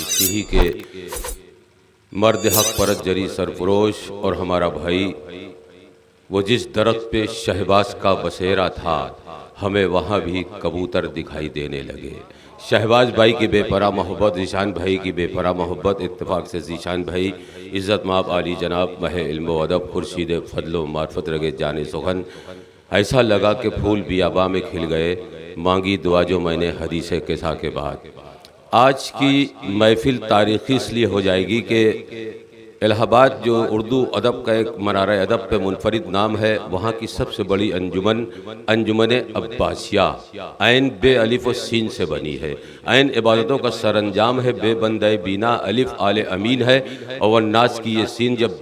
सिही के मर्द हक परत जरी सरफरोश और हमारा भाई, वो जिस दरख्त पे शहबाज का बसेरा था, हमें वहाँ भी कबूतर दिखाई देने लगे। शहबाज भाई की बेपरा मोहब्बत, ज़ीशान भाई की बेपरा मोहब्बत, इत्तेफाक से ज़ीशान भाई इज़्ज़त माब आली जनाब मह इल्म व अदब खुर्शीद फजल व मार्फत रगे जाने सुखन। ऐसा लगा कि फूल बियाबा में खिल गए, मांगी दुआ जो मैंने हदीस किसा के बाद। आज की महफिल तारीख़ी इसलिए हो जाएगी कि इलाहाबाद जो उर्दू अदब का एक मनारा अदब पे मुनफरिद नाम है, वहाँ की सबसे बड़ी अंजुमन अंजुमन अब्बासिया ऐन बे अलिफ व सीन से बनी है। ऐन इबादतों का सरअंजाम है, बे बंदे बीना अलिफ आले अमीन है। और नास की ये सीन जब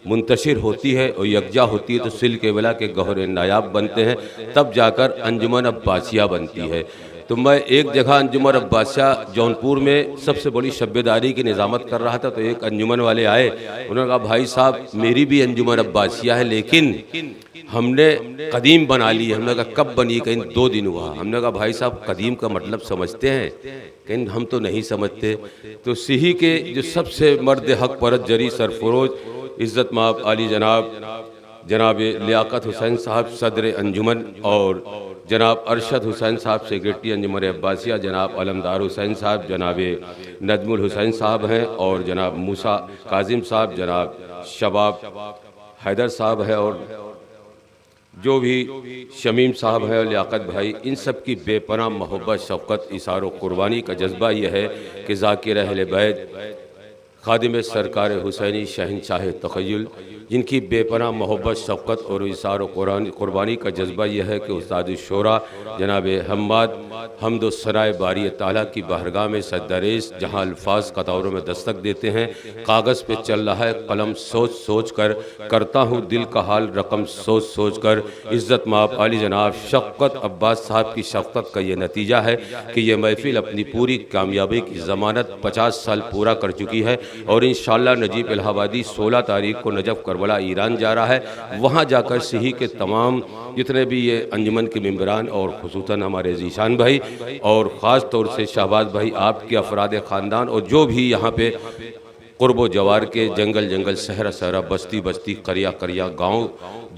मुंतशिर होती है और यकजा होती है तो सिल के वला के गहरे नायाब बनते हैं, तब जाकर अंजुमन अब्बासिया बनती है। तो मैं एक जगह अंजुमन अब्बासिया जौनपुर में सबसे बड़ी शब्बेदारी की निज़ामत कर रहा था, तो एक अंजुमन वाले आए, उन्होंने कहा भाई साहब मेरी भी अंजुमन अब्बासिया है लेकिन हमने कदीम बना ली है। हमने कहा कब बनी? कहीं 2 दिन हुआ। हमने कहा भाई साहब कदीम का मतलब समझते हैं? कहीं हम तो नहीं समझते। तो सिही के जो सबसे मर्द हक परत जरी सरफरोज इज़्ज़त माब आली जनाब लियाकत हुसैन साहब सदर अंजुमन, और जनाब अरशद हुसैन साहब सेक्रेटरी अंजुमन अब्बासिया, जनाब अलमदार हुसैन साहब, जनाब नजमुल हुसैन साहब हैं, और जनाब मूसा काजिम साहब, जनाब शबाब हैदर साहब है, और जो भी शमीम साहब है और लियाकत भाई, इन सब की बेपनाह मोहब्बत, शफ़क़त, इसार व कुर्बानी का जज्बा यह है कि ज़ाकिर अहले बैत खादिम सरकार हुसैनी शहंशाह तख़य्युल, जिनकी बेपनाह मोहब्बत, शफ़क़त और इसार व कुर्बानी का जज्बा यह है कि उस्ताद शोरा जनाब हम्माद हम्द सराय बारी ताला की बारगाह में सद्दरेस जहाँ अल्फाज कतारों में दस्तक देते हैं, कागज़ पे चल रहा है कलम सोच सोच कर, करता हूँ दिल का हाल रकम सोच सोच कर। इज़्ज़त माब आली जनाब शफ़क़त अब्बास साहब की शफ़क़त का ये नतीजा है कि ये महफिल अपनी पूरी कामयाबी की ज़मानत 50 साल पूरा कर चुकी है, और इंशाअल्लाह नजीब इलाहाबादी 16 तारीख को नजफ़ करबला ईरान जा रहा है। वहाँ जाकर सिही के तमाम जितने भी ये अंजुमन के मेंबरान और खुसूसन हमारे ज़ीशान भाई और ख़ास तौर से शहबाज भाई, आपके अफराद ख़ानदान और जो भी यहाँ पे क़ुर्ब जवार के जंगल जंगल, सहरा सहरा, बस्ती बस्ती, करिया करिया, गाँव,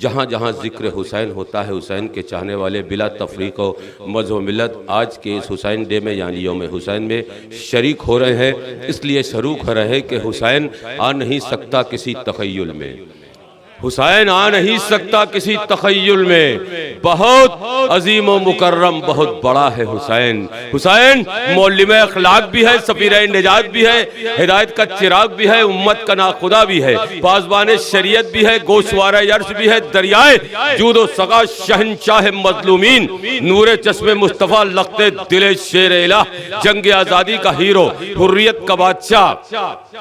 जहाँ जहाँ ज़िक्र हुसैन होता है, हुसैन के चाहने वाले बिला तफरीक़ व मज़हब मिलत आज के इस हुसैन डे में यानी यौम हुसैन में शरीक हो रहे हैं। इसलिए शरूक हो रहे हैं कि हुसैन आ नहीं सकता किसी तख़य्युल में, हुसैन आ नहीं सकता किसी तख़य्युल में, बहुत अजीम व मुकर्रम, बहुत बड़ा है हुसैन। हुसैन मौलिम अखलाक भी है, सफ़ीर निजात भी है, हिदायत का चिराग भी है, उम्मत का नाखुदा भी है, पासबान शरीयत भी है, गोशवारा अर्श भी है, दरियाए जूदो सगा शहंशाह मज़लूमीन, नूर चश्मे मुस्तफ़ा लख्ते दिले शेर इलाह, जंग आज़ादी का हीरो, हुर्रियत का बादशाह,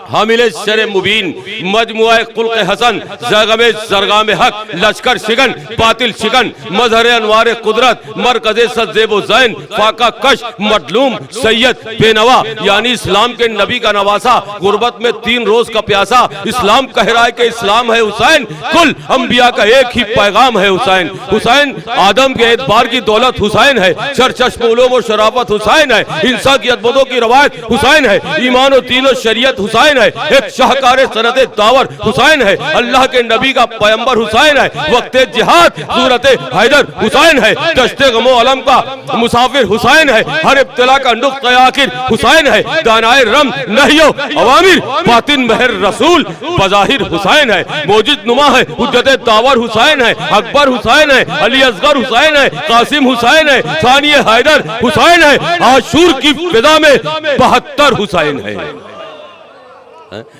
हामिले शर मुबीन, मजमुआ खुल्क़ हसन, ज़गमे ज़रगा में हक, लश्कर शिकन, बातिल शिकन, मजहर अनवार कुदरत, मरकज़े सज़ेब ज़ैन, फाका कश, मजलूम, सैयद बेनवा, यानी इस्लाम के नबी का नवासा, गुर्बत में 3 रोज का प्यासा, इस्लाम कह रहा है कि इस्लाम है हुसैन, कुल अंबिया का एक ही पैगाम है हुसैन। हुसैन आदम के एतबार की दौलत हुसैन है, सरचश्म उलूम व शराफत हुसैन है, हिंसा की अदबों की रवायत हुसैन है, ईमान व दीन व शरीयत हुसैन है, एक शाहकार सनत दावर हुसैन है, अल्लाह के नबी का पैगंबर हुसैन है, वक्ते जिहाद सूरत हैदर हुसैन है, दश्ते गमो अलम का मुसाफिर हुसैन है, हर इब्तिला का नुक्ता आखिर हुसैन है, दानाए रम नहियो अवामिर बातिन महर रसूल बज़ाहिर हुसैन है, मौजिद नुमा है, हुज्जत दावर हुसैन है, अकबर हुसैन है, अली असगर हुसैन है, कासिम हुसैन है, सानिए हैदर हुसैन है, आशूर की फिजा में 72 हुसैन है।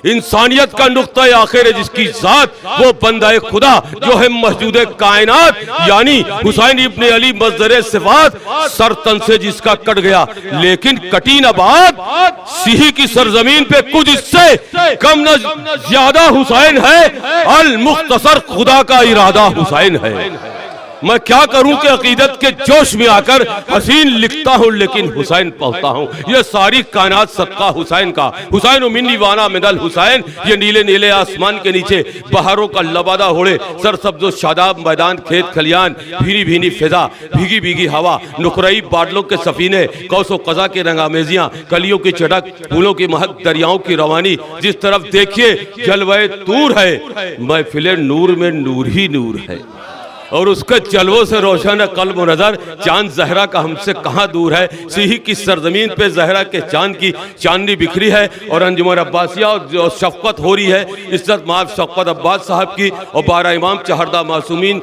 इंसानियत का नुक्ता आखिर है जिसकी जात वो बंदा खुदा जो है मौजूद कायनात, यानी हुसैन इब्ने अली मज़दर सिफात, सर तन से जिसका कट गया लेकिन कटी न बात, सिही की सरजमीन पे कुछ इससे कम न ज्यादा हुसैन है, अल मुख्तसर खुदा का इरादा हुसैन है। मैं क्या करूं कि अकीदत के जोश में आकर हसीन लिखता हूं लेकिन हुसैन पढ़ता हूं। ये सारी कायनात सदका हुसैन का। हुसैन मिन्नी वाना मिनल हुसैन। ये नीले नीले आसमान के नीचे बहारों का लबादा होड़े, सरसब्जो शादाब मैदान, खेत खलियान, भीनी भीनी फिजा, भीगी भीगी हवा, नुकरई बादलों के सफीने, कौसो कज़ा के रंगामेजियां, कलियों की चटक, फूलों की महक, दरियाओं की रवानी। जिस तरफ देखिए जलवे तूर है, महफिले नूर में नूर ही नूर है और उसके जलवों से रोशन है कल्ब नजर। चांद जहरा का हमसे कहाँ दूर है। सिही की सरजमीन पे जहरा के चांद की चांदनी बिखरी है और अंजुमन अब्बासिया और जो शफकत हो रही है, इज्जत माफ शफकत अब्बास साहब की और 12 इमाम चहरदा मासूमीन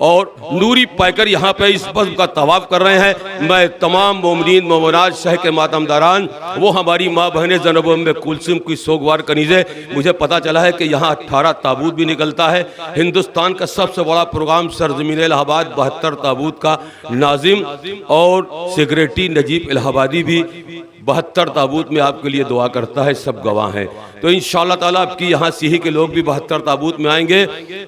और नूरी पैकर यहाँ पे इस बज़्म का तवाफ़ कर रहे हैं। मैं तमाम मोमिनीन मोमिनात शह के मातमदारान, वो हमारी माँ बहनें ज़ैनब उम्मे कुलसूम की सोगवार कनीज़े, मुझे पता चला है कि यहाँ 18 ताबूत भी निकलता है। हिंदुस्तान का सबसे बड़ा प्रोग्राम सरजमीन इलाहाबाद 72 ताबूत का नाजिम और सेक्रेटरी नजीब इलाहाबादी भी 72 ताबूत में आपके लिए दुआ करता है, सब गवाह हैं। तो इंशाअल्लाह ताला आपकी यहाँ सिही के लोग भी 72 ताबूत में आएंगे।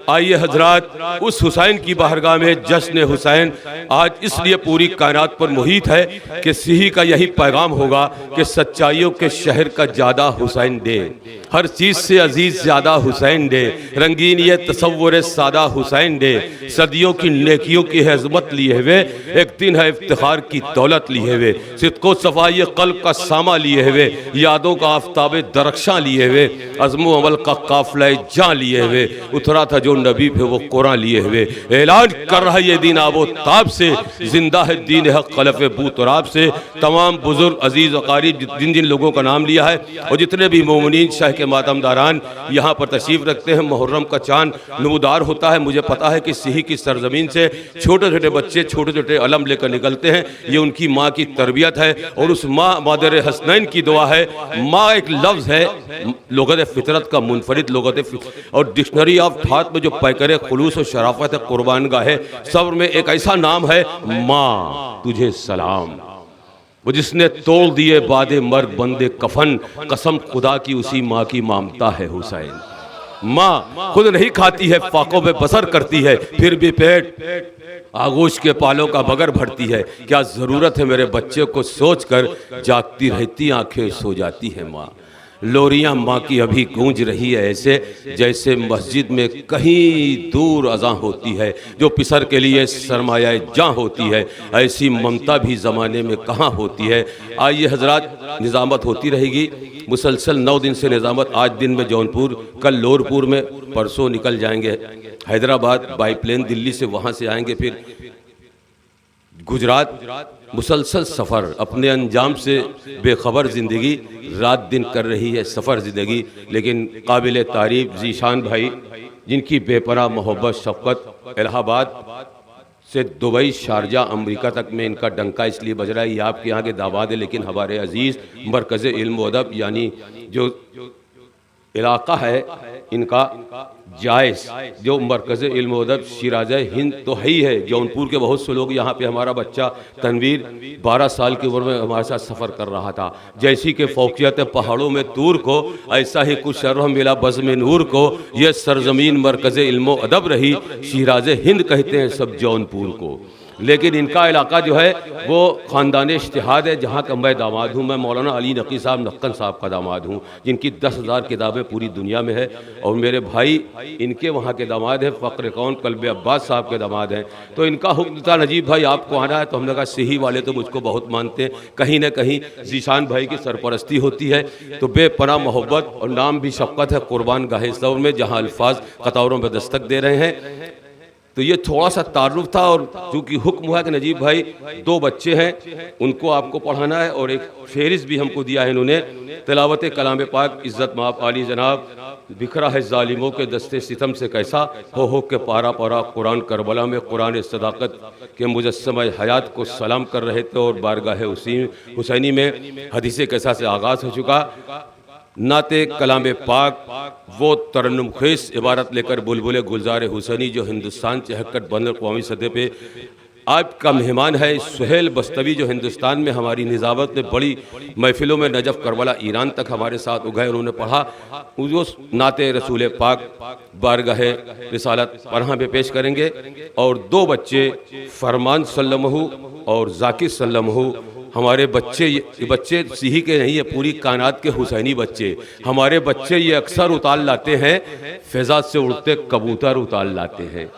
आइए हजरात, उस हुसैन की बारगाह में जश्न हुसैन आज इसलिए पूरी कायनात पर मुहित है कि सिही का यही पैगाम होगा कि सच्चाइयों के शहर का ज़्यादा हुसैन डे, हर चीज़ से अजीज ज़्यादा हुसैन डे, रंगीन ये तसव्वुर सादा हुसैन डे, सदियों की नेकियों की हज़मत लिए हुए, एक दिन है इफ्तिखार की दौलत लिए हुए, सिद्को सफाई कल्ब का सामा लिए हुए, यादों का आफ्ताब दरख्शां लिए हुए, अज़्मो अमल का काफिला जां लिए हुए, उतरा था जो नबी पे वो कुरान लिए हुए, ऐलान कर रहा ये दीन आबो ताब से, जिंदा है दीन हक़ खलफ़ बू तुराब से। तमाम बुजुर्ग अजीज़ अकारीब जिन जिन लोगों का नाम लिया है और जितने भी मोमिनीन शाह के मातमदारान यहाँ पर तशरीफ़ रखते हैं, मुहर्रम का चाँद नमूदार होता है। मुझे पता है कि सिही की सरजमीन से छोटे छोटे बच्चे छोटे छोटे अलम लेकर निकलते हैं। ये उनकी माँ की तरबियत है और उस माँ मादर हसनैन की दुआ है। माँ एक लफ्ज़ है लुग़त फितरत का, मुनफरिद लुग़त और डिक्शनरी ऑफ थात में जो पैकर खुलूस और शराफत है, कुर्बान गाहे सब्र में एक ऐसा नाम है, माँ तुझे सलाम। वो जिसने तोड़ दिए बादे मर्ग बंदे कफन, कसम खुदा की उसी माँ की मामता है हुसैन। माँ खुद नहीं खाती है, फाकों पे बसर करती है, फिर भी पेट आगोश के पालों का बगर भरती है। क्या ज़रूरत है मेरे बच्चे को सोचकर, जागती रहती आंखें सो जाती है माँ। लोरियां माँ की अभी गूंज रही है ऐसे जैसे मस्जिद में कहीं दूर अज़ां होती है, जो पिसर के लिए सरमाया जां होती है। ऐसी ममता भी ज़माने में कहाँ होती है। आइए हजरात, निज़ामत होती रहेगी मुसलसल 9 दिन से निज़ामत। आज दिन में जौनपुर, कल लोरपुर में, परसों निकल जाएंगे हैदराबाद बाई प्लेन दिल्ली से, वहाँ से आएंगे फिर गुजरात। मुसलसल सफ़र, अपने अंजाम से बेखबर ज़िंदगी रात दिन कर रही है सफ़र ज़िंदगी। लेकिन काबिल तारीफ़ ज़ीशान भाई, जिनकी बेपनाह मोहब्बत शफ़क़त, इलाहाबाद से दुबई, शारजा, अमेरिका तक में इनका डंका इसलिए बज रहा है। ये आपके यहाँ के दामाद है, लेकिन हमारे अजीज़ मरकज़ इल्म व अदब यानी जो इलाका है इनका जायस, जो मरकज़ इल्म व अदब शिराज हिंद तो है ही है। जौनपुर के बहुत से लोग यहाँ पे, हमारा बच्चा तनवीर 12 साल की उम्र में हमारे साथ सफ़र कर रहा था। जैसी के फौकियत पहाड़ों में तूर को, ऐसा ही कुछ शर्फ मिला बज़्म नूर को। यह सरजमीन मरकज़ इल्म व अदब रही, शिराज हिंद कहते हैं सब जौनपुर को। लेकिन इनका इलाका जो है वो ख़ानदान इज्तिहाद है, जहाँ का मैं दामाद हूँ। मैं मौलाना अली नकी साहब नक्कन साहब का दामाद हूँ, जिनकी 10,000 किताबें पूरी दुनिया में है। और मेरे भाई इनके वहाँ के दामाद हैं, फ़क्र कौन कल्ब अब्बास साहब के दामाद हैं। तो इनका हुक्म था, नजीब भाई आपको आना है। तो हमने कहा सिही वाले तो मुझको बहुत मानते हैं, कहीं ना कहीं ज़ीशान भाई की सरपरस्ती होती है। तो बेपनाह मोहब्बत और नाम भी शफ़क़त है कुर्बान गाहे सौर में, जहाँ अल्फाज कतारों में दस्तक दे रहे हैं। तो ये थोड़ा सा तारुफ था। और चूँकि हुक्म हुआ कि नजीब भाई 2 बच्चे हैं, उनको आपको पढ़ाना है और एक फेरिस्त भी हमको दिया है इन्होंने, तिलावत कलाम पाक इज़्ज़त माप आली जनाब, बिखरा है ज़ालिमों के दस्ते सितम से कैसा, हो के पारा पारा कुरान करबला में कुरान सदाकत के मुजस्सम हयात को सलाम कर रहे थे। और बारगाह हुसैनी में हदीस कैसा से आगाज़ हो चुका। नाते कलाम पाक वो तरन्नुम खेस इबारत लेकर बुलबुल गुलजार हुसैनी, जो हिंदुस्तान से हक़त बन अक़वामी सतह पे आपका मेहमान है सुहेल बस्तवी, जो हिंदुस्तान में हमारी निज़ामत में बड़ी महफिलों में नजफ़ करबला ईरान तक हमारे साथ उगए। उन्होंने पढ़ा, वो नाते रसूल पाक बारगाह रिसालत पढ़ा में पेश करेंगे। और दो बच्चे फरमान सल्लमहु और जाकिर सल्लमहु, हमारे बच्चे ये बच्चे सिही के नहीं है, पूरी कायनात के हुसैनी बच्चे। हमारे बच्चे ये अक्सर उताल लाते हैं, फिजा से उड़ते कबूतर उताल लाते हैं।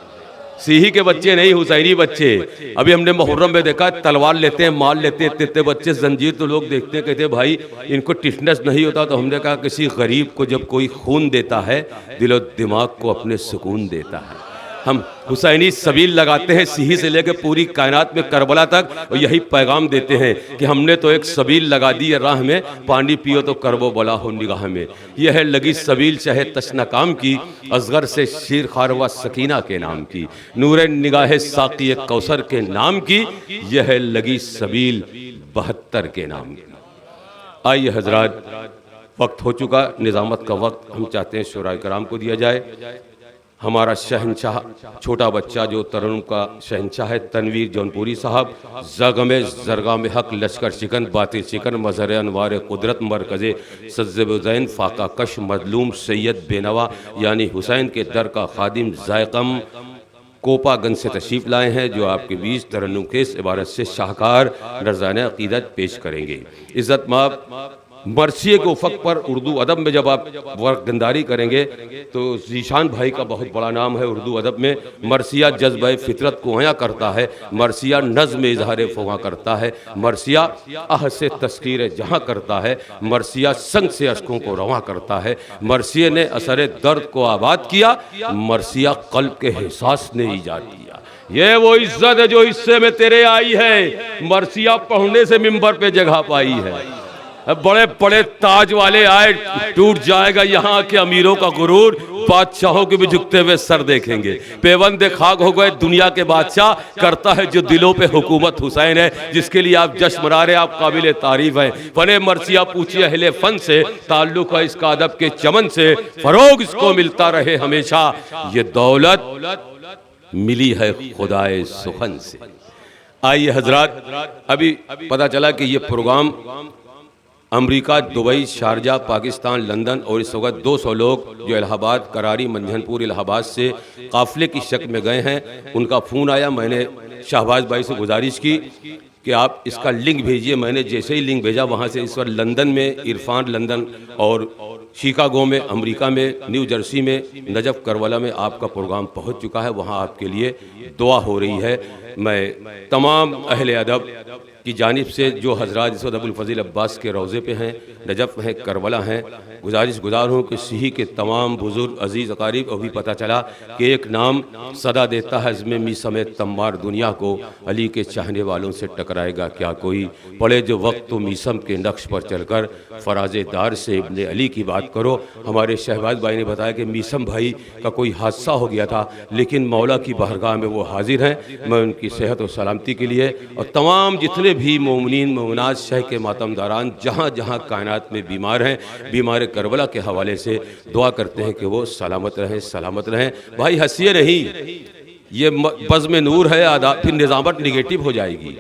सिही के बच्चे नहीं, हुसैनी बच्चे। अभी हमने मुहर्रम में देखा, तलवार लेते हैं, मार लेते हैं, इतने बच्चे। जंजीर तो लोग देखते हैं, कहते हैं भाई इनको टिटनेस नहीं होता। तो हमने कहा किसी गरीब को जब कोई खून देता है, दिलो दिमाग को अपने सुकून देता है। हम हुसैनी सबील लगाते हैं सिही से लेकर पूरी कायनात में करबला तक, और यही पैगाम देते हैं कि हमने तो एक सबील लगा दी है राह में, पानी पियो तो करबो बला हो निगाह में। यह है लगी सबील चाहे तशना काम की, असगर से शीर खारवा सकीना के नाम की, नूर निगाह साकी कौसर के नाम की, यह है लगी सबील 72 के नाम की। आइए हजरात, वक्त हो चुका, निज़ामत का वक्त हम चाहते हैं शुराए कराम को दिया जाए। हमारा शहनशाह, छोटा बच्चा जो तरन्नुम का शहनशाह है, तनवीर जौनपुरी साहब, ज़गमे ज़रगाम हक लश्कर शिकन बातिल शिकन मज़हर अनवार कुदरत मरकज़े सज़्ज़बज़ैन फ़ाका कश मज़लूम सैयद बेनवा यानी हुसैन के दर का खादिम ज़ायक़म कोपागंज से तशरीफ़ लाए हैं, जो आपके बीच तरन्नुम के इस इबारत से शाहकार नज़राने अक़ीदत पेश करेंगे। इज़्ज़त माब मरसिए के उफ़क़ पर उर्दू अदब में जब आप वर्कदंदारी करेंगे तो ज़ीशान भाई का बहुत बड़ा नाम है उर्दू अदब में। मरसिया जज्बे फितरत को अया करता है, मरसिया नज़्म इज़हार फ़ुआ करता है, मरसिया आह से तस्कीर जहाँ करता है, मरसिया संग से अश्कों को रवां करता है। मरसिए ने असर दर्द को आबाद किया, मरसिया क़ल्ब के एहसास ने ईजाद किया। ये वो इज़्ज़त है जो हिस्से में तेरे आई है, मरसिया पढ़ने से मिंबर पे जगह पाई है। बड़े बड़े ताज वाले आए, टूट जाएगा यहाँ के अमीरों का गुरूर, बादशाहों के भी झुकते हुए सर देखेंगे। पेवंदे खाक हो गए दुनिया के बादशाह, करता है जो दिलों पे हुकूमत हुसैन है, जिसके लिए आप जश्न मना रहे, आप काबिल तारीफ हैं। फने मरसिया पूछिए अहले फन से, ताल्लुक है इसका अदब के चमन से, फरोग इसको मिलता रहे हमेशा, ये दौलत मिली है खुदाए सुखन से। आइए हजरात, अभी पता चला कि ये program America, Dubai, Sharjah, Pakistan, London और इस वक्त 200 लोग जो इलाहाबाद, करारी, मंझनपुर इलाहाबाद से काफ़िले की शक्ल में गए हैं, उनका फ़ोन आया। मैंने शाहबाज भाई से गुजारिश की कि आप इसका लिंक भेजिए। मैंने जैसे ही लिंक भेजा, वहाँ से इस वक्त लंदन में इरफान, लंदन और शिकागो में, अमेरिका में, न्यू जर्सी में, नजफ़ करबला में आपका प्रोग्राम पहुँच चुका है। वहाँ आपके लिए दुआ हो रही है। मैं तमाम अहले अदब की जानिब से जो हजरात इस वक्त अबुल फज़ील अब्बास के रोज़े पे हैं, नजफ़ हैं, करबला हैं, गुजारिश गुजार हूँ कि सिही के तमाम बुज़ुर्ग अज़ीज़ अकारीब, अभी पता चला कि एक नाम सदा देता है हज़्म मी समेत तम्मार दुनिया को, अली के चाहने वालों से टकराएगा क्या कोई, पड़े जो वक्त तो मीसम के नक्श पर चलकर फराज़ेदार से इब्ने अली की बात करो। हमारे शहबाज भाई ने बताया कि मीसम भाई का कोई हादसा हो गया था, लेकिन मौला की बारगाह में वो हाजिर हैं। मैं उनकी सेहत और सलामती के लिए और तमाम जितने भी मोमिनीन मोमिनात शह के मातमदारान जहाँ जहाँ कायनात में बीमार हैं, बीमार करबला के हवाले से दुआ करते हैं कि वो सलामत रहें, सलामत रहें। भाई हंसिए नहीं, ये बज़्म नूर है, आदाब फिर निज़ामत निगेटिव हो जाएगी।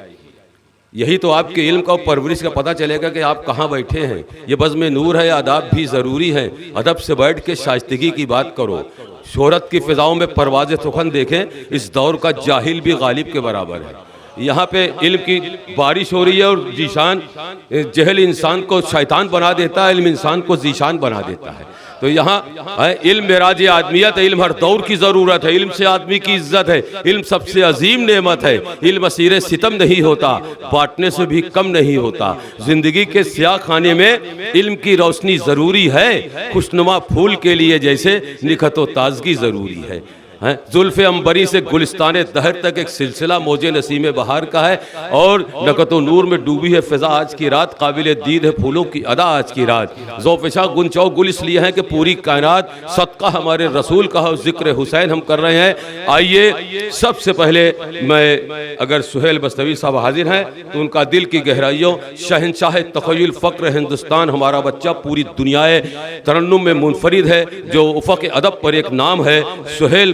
यही तो आपके इल्म का और परवरिश का पता चलेगा कि आप कहाँ बैठे हैं। ये बज़्म नूर है, आदाब भी ज़रूरी है। अदब से बैठ के शाइस्तगी की बात करो। शोहरत की फ़िज़ाओं में परवाज़ सुखन देखें, इस दौर का जाहिल भी गालिब के बराबर है। यहाँ पे इल्म की बारिश हो रही है और जीशान, जहल इंसान को शैतान बना देता है, इल्म इंसान को जीशान बना देता है। तो यहाँ इल्म मेराज आदमियत है, इल्म हर दौर की ज़रूरत है, इल्म से आदमी की इज्जत है, इल्म सबसे अजीम नेमत है, इल्म असीर सितम नहीं होता, बांटने से भी कम नहीं होता। ज़िंदगी के स्याह खाने में इल्म की रोशनी ज़रूरी है, खुशनुमा फूल के लिए जैसे निखत व ताजगी ज़रूरी है। जुल्फ़े अंबरी से गुलिस्तान दहर तक एक सिलसिला मौजे नसीम बहार का है, और नकत नूर में डूबी है फ़िज़ा आज की रात, काबिल दीद है फूलों की अदा आज की रात। ज़ौफ़िशा गुंचौ गुल इसलिए हैं कि पूरी कायनात सदका हमारे रसूल का हो, ज़िक्र हुसैन हम कर रहे हैं। आइए सबसे पहले मैं, अगर सुहेल बस्तवी साहब हाजिर हैं तो उनका दिल की गहराइयों, शहनशाह तख़य्युल फ़क्र हिंदुस्तान, हमारा बच्चा पूरी दुनिया तरन्नुम में मुनफरिद है, जो उफ़क़ अदब पर एक नाम है, सुहेल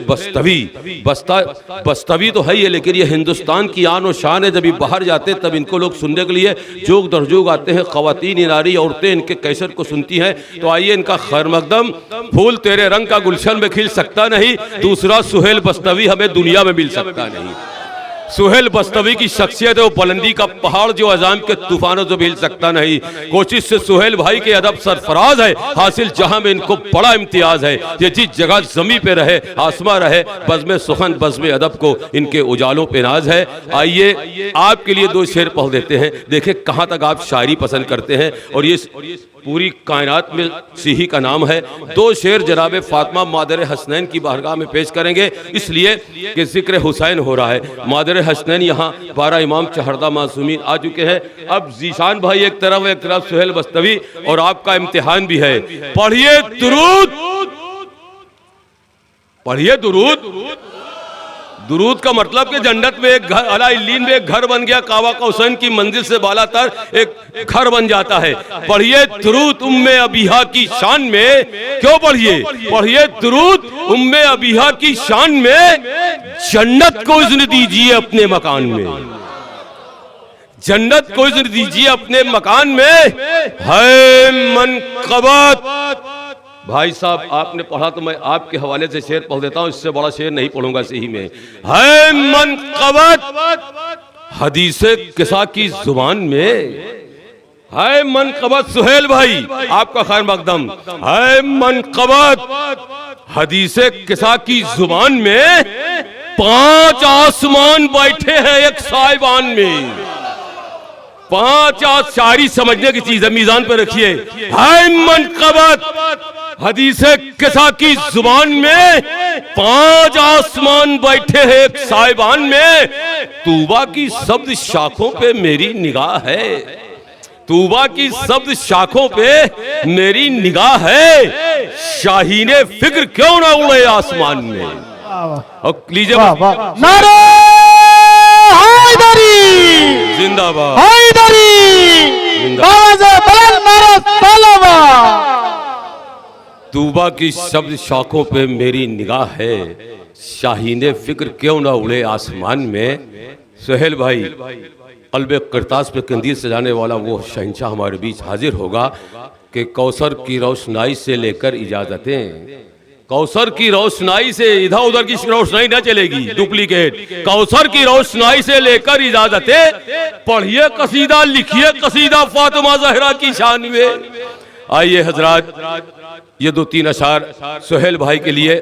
बस्तवी तो है ही है, लेकिन ये हिंदुस्तान की आन और शान है। जब ये बाहर जाते हैं तब इनको लोग सुनने के लिए जोग दरजोग आते हैं। ख़वातीन, नारी, औरतें इनके कैसेट को सुनती हैं। तो आइए इनका खैर मकदम। फूल तेरे रंग का गुलशन में खिल सकता नहीं, दूसरा सुहेल बस्तवी हमें दुनिया में मिल सकता नहीं। सुहेल बस्तवी की शख्सियत है वो बुलंदी का पहाड़ जो अजाम के तूफानों से हिल सकता नहीं। कोशिश से सुहेल भाई के अदब सरफराज है, हासिल जहां में इनको बड़ा इम्तियाज है। ये जिस जगह जमी पे रहे आसमां रहे, बज़्म सुखन बज़्म अदब को इनके उजालों पे नाज है। आइए आपके लिए दो शेर पढ़ देते हैं, देखें कहाँ तक आप शायरी पसंद करते हैं। और ये पूरी कायनात में सिही का नाम है। दो शेर जनाब फातिमा मादर हसनैन की बारगाह में पेश करेंगे, इसलिए कि जिक्र हुसैन हो रहा है। मादर हसनैन यहाँ 12 इमाम चहरदा मासूमीन आ चुके हैं। अब जीशान भाई एक तरफ सुहेल बस्तवी, और आपका इम्तिहान भी है। पढ़िए दुरूद, पढ़िए दुरूद। दुरूद का मतलब कि जन्नत में एक घर, अला इल्लीन में एक घर बन गया, काबा कौसैन की मंजिल से बाला तर एक घर बन जाता है। पढ़िए दुरूद उम्मे अबीहा की शान में। क्यों पढ़िए? पढ़िए दुरूद उम्मे अबीहा की शान में। जन्नत को इज़्न दीजिए अपने मकान में, जन्नत को इज़्न दीजिए अपने मकान में। है मनक़बत। भाई साहब आपने पढ़ा तो मैं आपके हवाले से शेर पढ़ देता हूं, इससे बड़ा शेर नहीं पढ़ूंगा सही में। है मनक़बत हदीसे किसा की जुबान में। है मनक़बत सुहेल भाई आपका खैर मकदम। है मनक़बत हदीसे किसा की जुबान में। 5 आसमान बैठे हैं एक साइबान में। 5 शायरी समझने की चीज है, मीजान पे रखिए। है मनक़बत हदीसे किसा की जुबान में। 5 आसमान बैठे हैं एक साइबान में। तूबा की सब्ज शाखों पे मेरी निगाह है। तूबा की सब्ज शाखों पे मेरी निगाह है। शाहीने फिक्र क्यों ना उड़े आसमान में। और लीजिए नारे हैदरी जिंदाबाद, हैदरी नारे तलबा। तूबा की शब्द शाखों पे मेरी निगाह है। शाहीने फिक्र क्यों ना उड़े आसमान में। सुहेल भाई क़ल्बे क़िरतास पे कंदील सजाने वाला वो शहंशाह हमारे बीच हाजिर होगा कि कौसर की रोशनाई से लेकर इजाज़तें। कौसर की रोशनाई से इधर उधर की रोशनाई न चलेगी, डुप्लीकेट। कौसर की रोशनाई से लेकर इजाज़तें। पढ़िए कसीदा, लिखिए कसीदा फातिमा ज़हरा की शान में। आइए हजरात ये 2-3 अशार सुहेल भाई के लिए।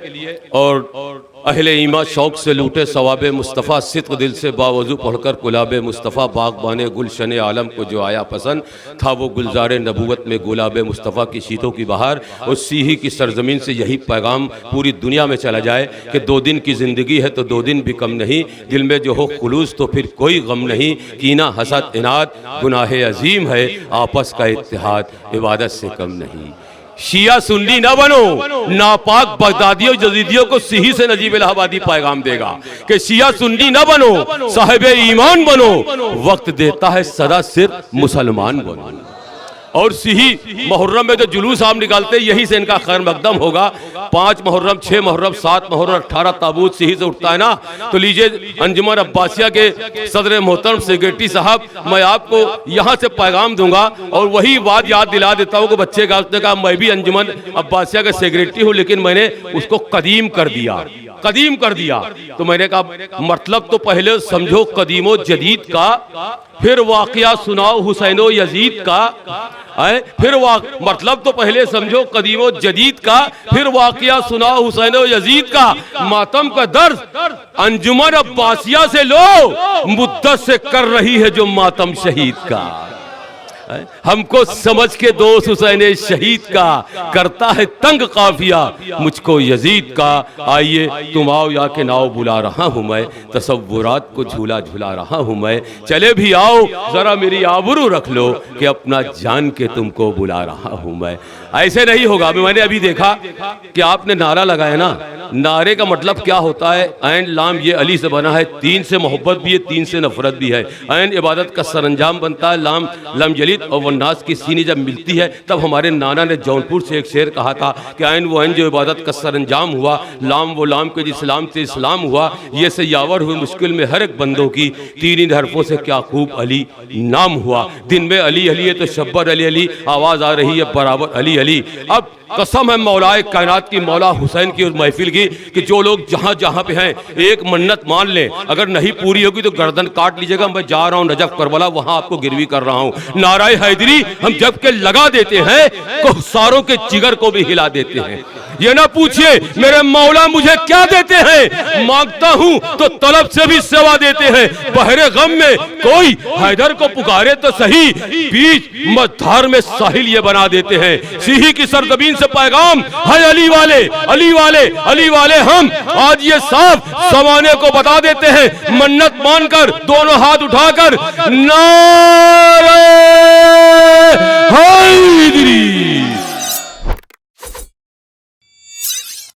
और अहले ईमा शौक से लूटे सवाब मुस्तफ़ा, सिद्क़ दिल से बावजू पढ़कर गुलाब मुस्तफ़ा। बाग़बान गुलशन आलम को जो आया पसंद था वो गुलजार नबूवत में गुलाब मुस्तफ़ा की शीतों की बहार। उस सीही की सरजमीन से यही पैगाम पूरी दुनिया में चला जाए कि 2 दिन की ज़िंदगी है तो 2 दिन भी कम नहीं। दिल में जो हो खुलूस तो फिर कोई गम नहीं। कीना हसद इनाद गुनाह अजीम है, आपस का इत्तेहाद इबादत से कम नहीं। शिया सुन्नी ना बनो, नापाक बगदादियों जदीदियों को सिही से नजीब इलाहाबादी पैगाम देगा कि शिया सुन्नी ना बनो, साहिब ईमान बनो। वक्त देता है सदा सिर्फ मुसलमान बनो। और सिही मुहर्रम में जो जुलूस आप निकालते हैं यही से इनका खैर मकदम होगा। 5 मुहर्रम, 6 मुहर्रम, 7 मुहर्रम, 18 ताबूत सिही से उठता है ना। तो लीजिए अंजुमन अब्बासिया के सदर मोहतरम सेक्रेटरी साहब, मैं आपको यहाँ से पैगाम दूंगा और वही बात याद दिला देता हूँ कि बच्चे का उसने कहा मैं भी अंजुमन अब्बासिया का सेक्रेटरी हूँ, लेकिन मैंने उसको कदीम कर दिया, कदीम कर दिया। तो मैंने कहा मतलब तो पहले समझो कदीमो जदीद का, फिर वाक़या सुनाओ हुसैनो यजीद का। फिर मतलब तो पहले समझो कदीमो जदीद का, फिर वाक़या सुनाओ हुसैनो यजीद का। मातम का दर्द अंजुमन अब्बासिया से लो, मुद्दत से कर रही है जो मातम शहीद का। हमको समझ के दोस्त हुसैन शहीद का, करता है तंग काफिया मुझको यजीद का। आइए तुम आओ या के नाव बुला रहा हूँ मैं, तसव्वुरात को झूला झूला रहा हूँ मैं। चले भी आओ जरा मेरी आबरू रख लो कि अपना जान के तुमको बुला रहा हूँ मैं। ऐसे नहीं होगा। मैंने अभी देखा कि आपने नारा लगाया ना, नारे का मतलब क्या होता है? ऐन लाम ये अली से बना है, 3 से मोहब्बत भी है, 3 से नफरत भी है। ऐन इबादत का सरंजाम बनता है, लाम लम जलीद और और नाज की सीनी जब मिलती है, तब हमारे नाना ने जौनपुर से एक शेर कहा था कि आइन वो आइन जो इबादत का सरअंजाम हुआ, लाम वो लाम के इस्लाम से इस्लाम हुआ, ये से यावर हुए मुश्किल में हर एक बंदों की, तीन इन हरफों से क्या खूब अली नाम हुआ। दिन में अली अली है तो शब्बर अली अली, आवाज़ आ रही है बराबर अली अली। अब कसम है मौलाए कायनात की, मौला हुसैन की और महफिल की, कि जो लोग जहाँ जहाँ पे हैं एक मन्नत मान लें, अगर नहीं पूरी होगी तो गर्दन काट लीजिएगा। मैं जा रहा हूँ नजफ करबला, वहाँ आपको गिरवी कर रहा हूँ। नाराए हैदरी हम जब के लगा देते हैं, कुफारों के जिगर को भी हिला देते हैं। ये ना पूछिए मेरे मौला मुझे क्या देते हैं, मांगता हूँ तो तलब से भी सेवा देते हैं। बहरे गम में कोई हैदर को पुकारे तो सही, बीच मझधार में साहिल ये बना देते हैं। सिही की सरजमीन से पैगाम है अली वाले, अली वाले, अली वाले हम आज ये साफ जमाने को बता देते हैं। मन्नत मानकर दोनों हाथ उठाकर नारे